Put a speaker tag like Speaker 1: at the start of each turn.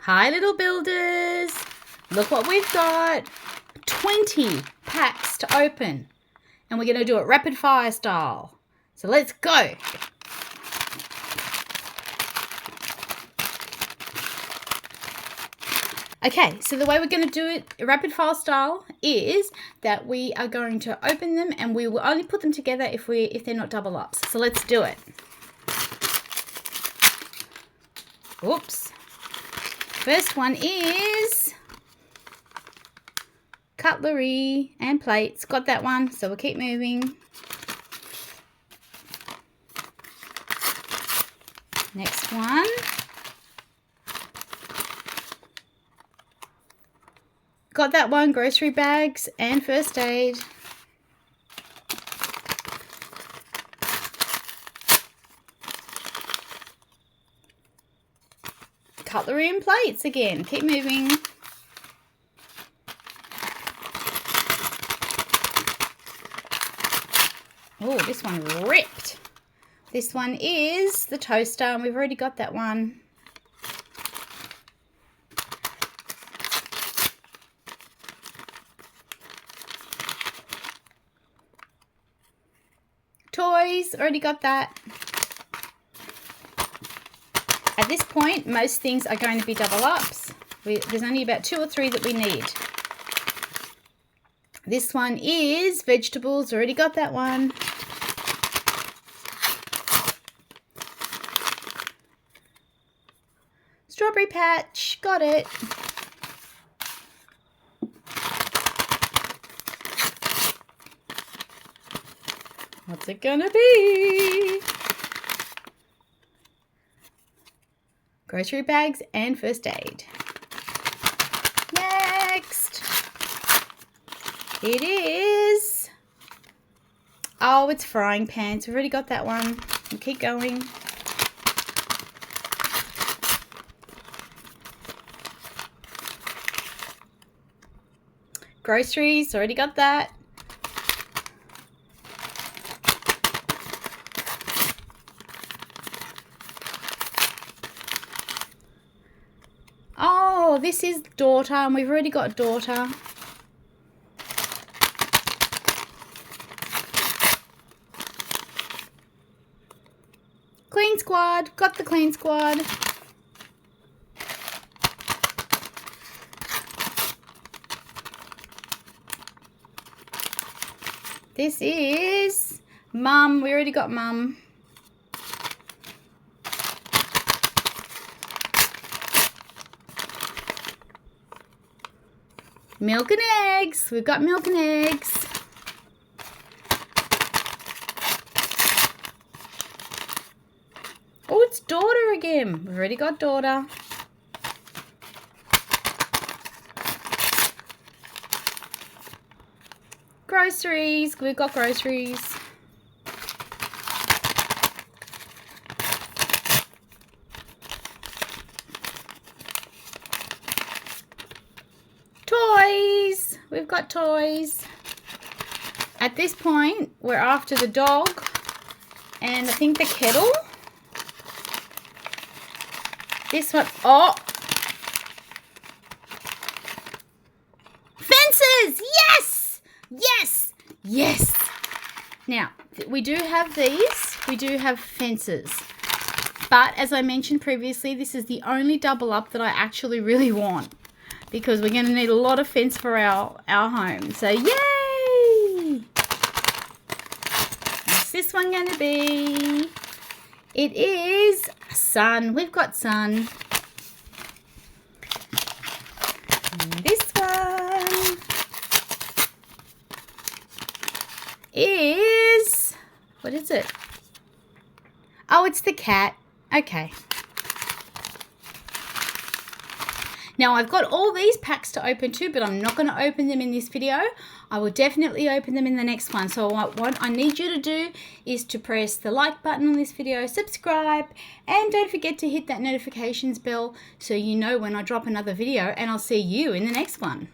Speaker 1: Hi little builders, look what we've got. 20 packs to open and we're going to do it rapid fire style. So let's go. Okay, so the way we're going to do it rapid fire style is that we are going to open them and we will only put them together if they're not double ups. So let's do it. Oops. First one is cutlery and plates. Got that one, so we'll keep moving. Next one. Got that one, grocery bags and first aid. Cutlery and plates again. Keep moving. Oh, this one ripped. This one is the toaster, and we've already got that one. Toys, already got that. At this point, most things are going to be double ups. There's only about 2 or 3 that we need. This one is vegetables, already got that one. Strawberry patch, got it. What's it gonna be? Grocery bags and first aid. Next. It is. Oh, it's frying pans. We've already got that one. We'll keep going. Groceries, already got that. Oh, this is daughter, and we've already got daughter. Clean squad, got the clean squad. This is Mum, we already got Mum. Milk and eggs. We've got milk and eggs. Oh, it's daughter again. We've already got daughter. Groceries. We've got groceries. Toys. We've got toys. At this point, we're after the dog and I think the kettle. This one, oh. Fences, yes, yes, yes. Now, we do have these. We do have fences. But as I mentioned previously, this is the only double up that I actually really want, because we're going to need a lot of fence for our home. So, yay! What's this one going to be? It is sun. We've got sun. And this one is, what is it? Oh, it's the cat. Okay. Now, I've got all these packs to open too, but I'm not going to open them in this video. I will definitely open them in the next one. So what I need you to do is to press the like button on this video, subscribe, and don't forget to hit that notifications bell so you know when I drop another video, and I'll see you in the next one.